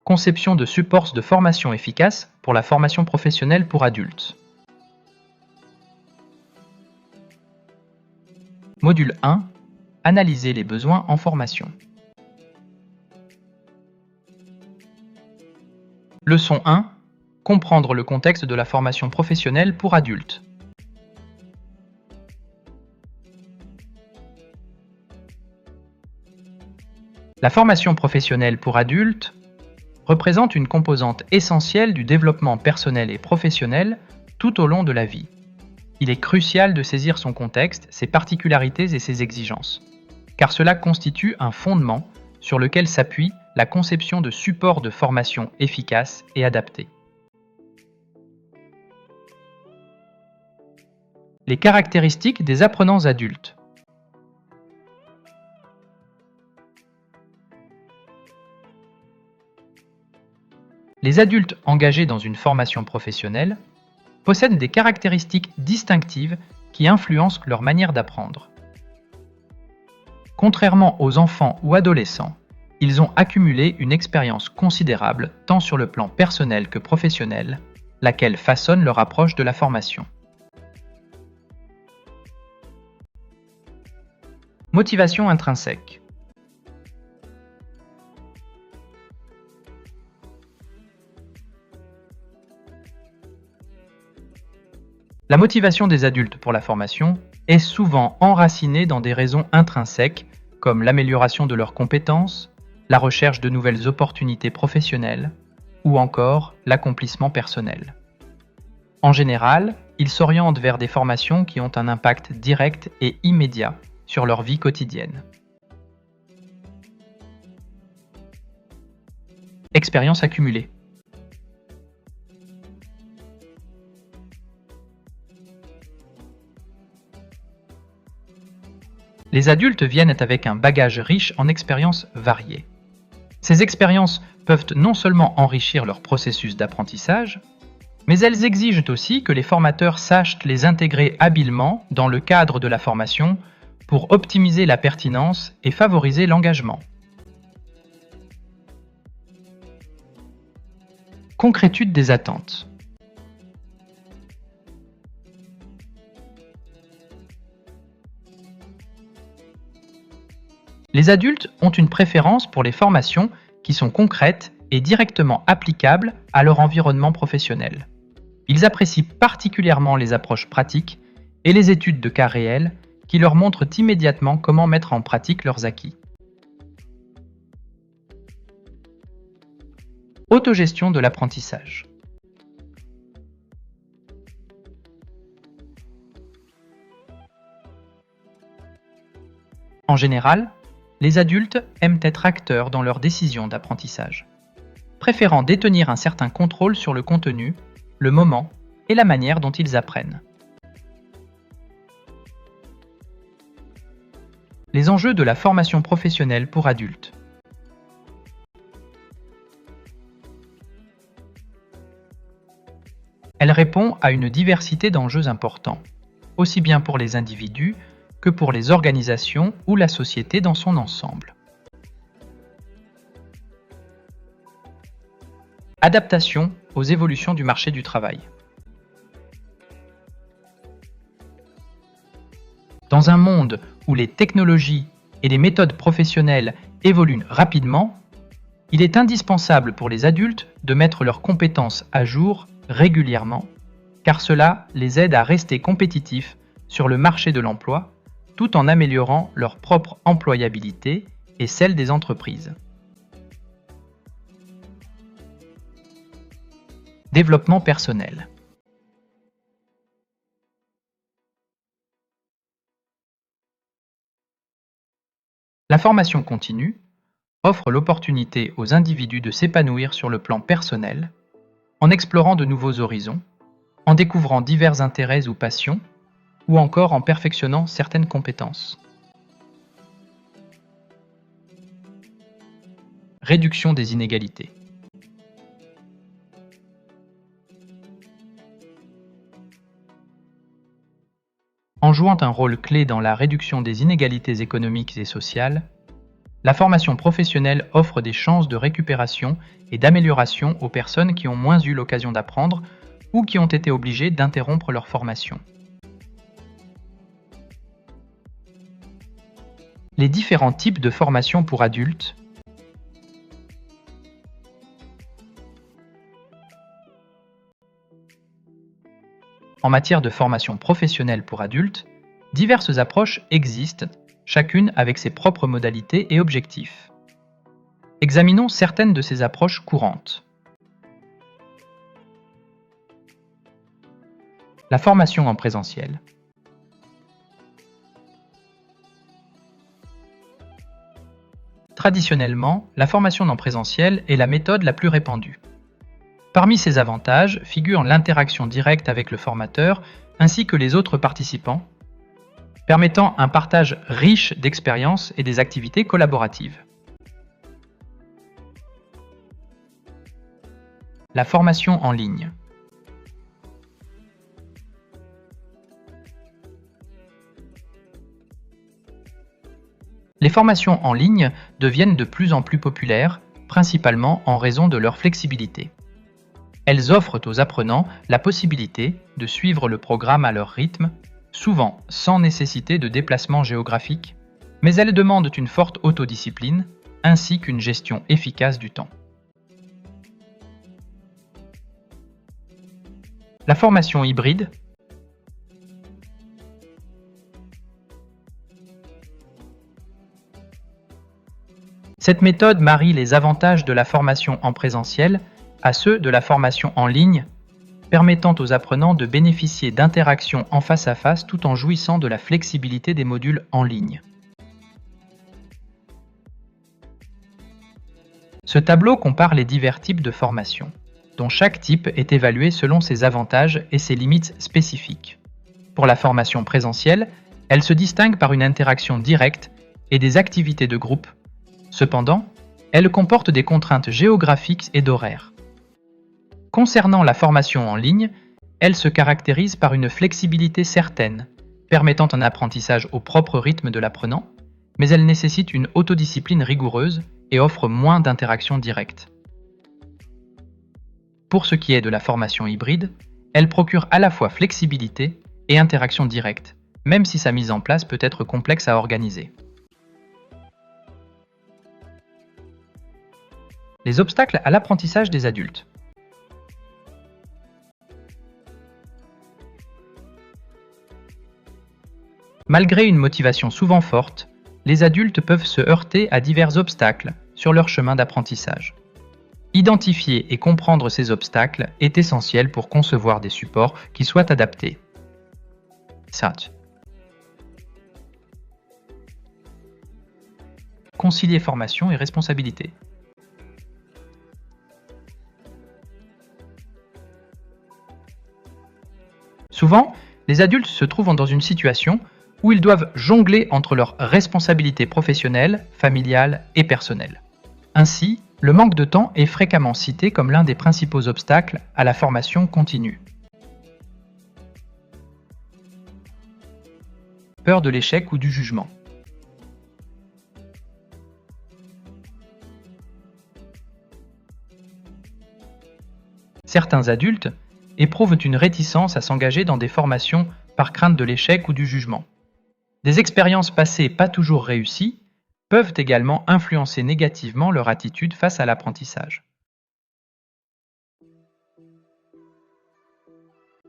Conception de supports de formation efficaces pour la formation professionnelle pour adultes. Module 1. Analyser les besoins en formation. Leçon 1. Comprendre le contexte de la formation professionnelle pour adultes. La formation professionnelle pour adultes représente une composante essentielle du développement personnel et professionnel tout au long de la vie. Il est crucial de saisir son contexte, ses particularités et ses exigences, car cela constitue un fondement sur lequel s'appuie la conception de supports de formation efficaces et adaptés. Les caractéristiques des apprenants adultes. Les adultes engagés dans une formation professionnelle possèdent des caractéristiques distinctives qui influencent leur manière d'apprendre. Contrairement aux enfants ou adolescents, ils ont accumulé une expérience considérable tant sur le plan personnel que professionnel, laquelle façonne leur approche de la formation. Motivation intrinsèque. La motivation des adultes pour la formation est souvent enracinée dans des raisons intrinsèques comme l'amélioration de leurs compétences, la recherche de nouvelles opportunités professionnelles ou encore l'accomplissement personnel. En général, ils s'orientent vers des formations qui ont un impact direct et immédiat sur leur vie quotidienne. Expérience accumulée. Les adultes viennent avec un bagage riche en expériences variées. Ces expériences peuvent non seulement enrichir leur processus d'apprentissage, mais elles exigent aussi que les formateurs sachent les intégrer habilement dans le cadre de la formation pour optimiser la pertinence et favoriser l'engagement. Concrétude des attentes. Les adultes ont une préférence pour les formations qui sont concrètes et directement applicables à leur environnement professionnel. Ils apprécient particulièrement les approches pratiques et les études de cas réels qui leur montrent immédiatement comment mettre en pratique leurs acquis. Autogestion de l'apprentissage. En général, les adultes aiment être acteurs dans leurs décisions d'apprentissage, préférant détenir un certain contrôle sur le contenu, le moment et la manière dont ils apprennent. Les enjeux de la formation professionnelle pour adultes. Elle répond à une diversité d'enjeux importants, aussi bien pour les individus que pour les organisations ou la société dans son ensemble. Adaptation aux évolutions du marché du travail. Dans un monde où les technologies et les méthodes professionnelles évoluent rapidement, il est indispensable pour les adultes de mettre leurs compétences à jour régulièrement, car cela les aide à rester compétitifs sur le marché de l'emploi tout en améliorant leur propre employabilité et celle des entreprises. Développement personnel. La formation continue offre l'opportunité aux individus de s'épanouir sur le plan personnel, en explorant de nouveaux horizons, en découvrant divers intérêts ou passions, ou encore en perfectionnant certaines compétences. Réduction des inégalités. En En jouant un rôle clé dans la réduction des inégalités économiques et sociales, la formation professionnelle offre des chances de récupération et d'amélioration aux personnes qui ont moins eu l'occasion d'apprendre ou qui ont été obligées d'interrompre leur formation. Les différents types de formation pour adultes. En matière de formation professionnelle pour adultes, diverses approches existent, chacune avec ses propres modalités et objectifs. Examinons certaines de ces approches courantes. La formation en présentiel. Traditionnellement, la formation en présentiel est la méthode la plus répandue. Parmi ses avantages figurent l'interaction directe avec le formateur ainsi que les autres participants, permettant un partage riche d'expériences et des activités collaboratives. La formation en ligne. Les formations en ligne deviennent de plus en plus populaires, principalement en raison de leur flexibilité. Elles offrent aux apprenants la possibilité de suivre le programme à leur rythme, souvent sans nécessité de déplacement géographique, mais elles demandent une forte autodiscipline ainsi qu'une gestion efficace du temps. La formation hybride. Cette méthode marie les avantages de la formation en présentiel à ceux de la formation en ligne, permettant aux apprenants de bénéficier d'interactions en face à face tout en jouissant de la flexibilité des modules en ligne. Ce tableau compare les divers types de formation, dont chaque type est évalué selon ses avantages et ses limites spécifiques. Pour la formation présentielle, elle se distingue par une interaction directe et des activités de groupe. Cependant, elle comporte des contraintes géographiques et d'horaire. Concernant la formation en ligne, elle se caractérise par une flexibilité certaine, permettant un apprentissage au propre rythme de l'apprenant, mais elle nécessite une autodiscipline rigoureuse et offre moins d'interactions directes. Pour ce qui est de la formation hybride, elle procure à la fois flexibilité et interaction directe, même si sa mise en place peut être complexe à organiser. Les obstacles à l'apprentissage des adultes. Malgré une motivation souvent forte, les adultes peuvent se heurter à divers obstacles sur leur chemin d'apprentissage. Identifier et comprendre ces obstacles est essentiel pour concevoir des supports qui soient adaptés. Concilier formation et responsabilité. Souvent, les adultes se trouvent dans une situation où ils doivent jongler entre leurs responsabilités professionnelles, familiales et personnelles. Ainsi, le manque de temps est fréquemment cité comme l'un des principaux obstacles à la formation continue. Peur de l'échec ou du jugement. Certains adultes éprouvent une réticence à s'engager dans des formations par crainte de l'échec ou du jugement. Des expériences passées pas toujours réussies peuvent également influencer négativement leur attitude face à l'apprentissage.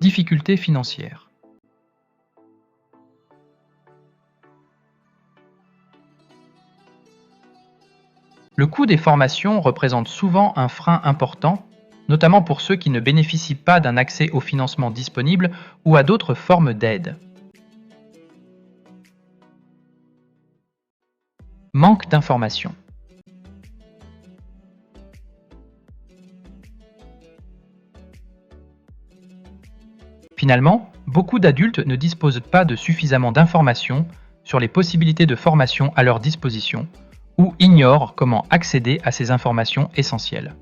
Difficultés financières. Le coût des formations représente souvent un frein important, notamment pour ceux qui ne bénéficient pas d'un accès au financement disponible ou à d'autres formes d'aide. Manque d'informations. Finalement, beaucoup d'adultes ne disposent pas de suffisamment d'informations sur les possibilités de formation à leur disposition ou ignorent comment accéder à ces informations essentielles.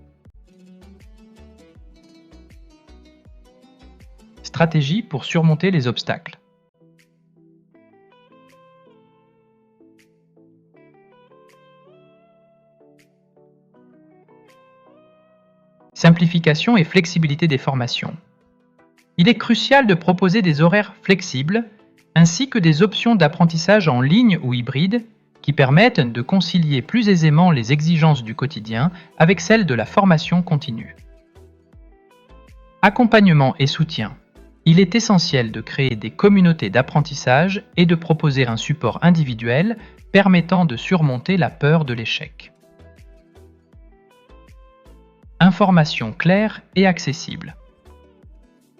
Stratégie pour surmonter les obstacles. Simplification et flexibilité des formations. Il est crucial de proposer des horaires flexibles ainsi que des options d'apprentissage en ligne ou hybride qui permettent de concilier plus aisément les exigences du quotidien avec celles de la formation continue. Accompagnement et soutien. Il est essentiel de créer des communautés d'apprentissage et de proposer un support individuel permettant de surmonter la peur de l'échec. Informations claires et accessibles.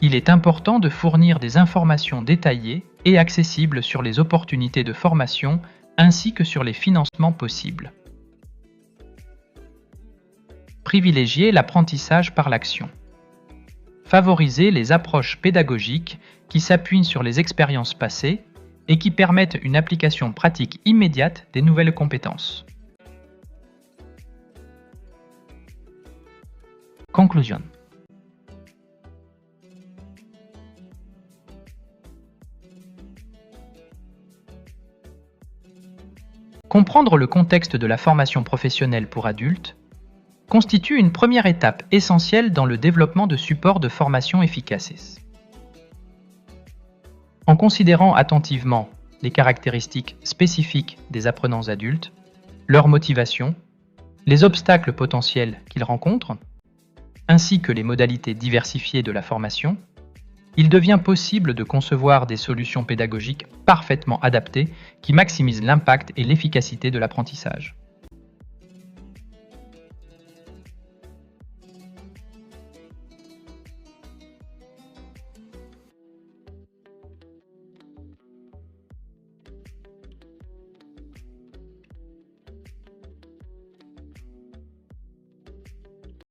Il est important de fournir des informations détaillées et accessibles sur les opportunités de formation ainsi que sur les financements possibles. Privilégier l'apprentissage par l'action. Favoriser les approches pédagogiques qui s'appuient sur les expériences passées et qui permettent une application pratique immédiate des nouvelles compétences. Conclusion. Comprendre le contexte de la formation professionnelle pour adultes constitue une première étape essentielle dans le développement de supports de formation efficaces. En considérant attentivement les caractéristiques spécifiques des apprenants adultes, leur motivation, les obstacles potentiels qu'ils rencontrent, ainsi que les modalités diversifiées de la formation, il devient possible de concevoir des solutions pédagogiques parfaitement adaptées qui maximisent l'impact et l'efficacité de l'apprentissage.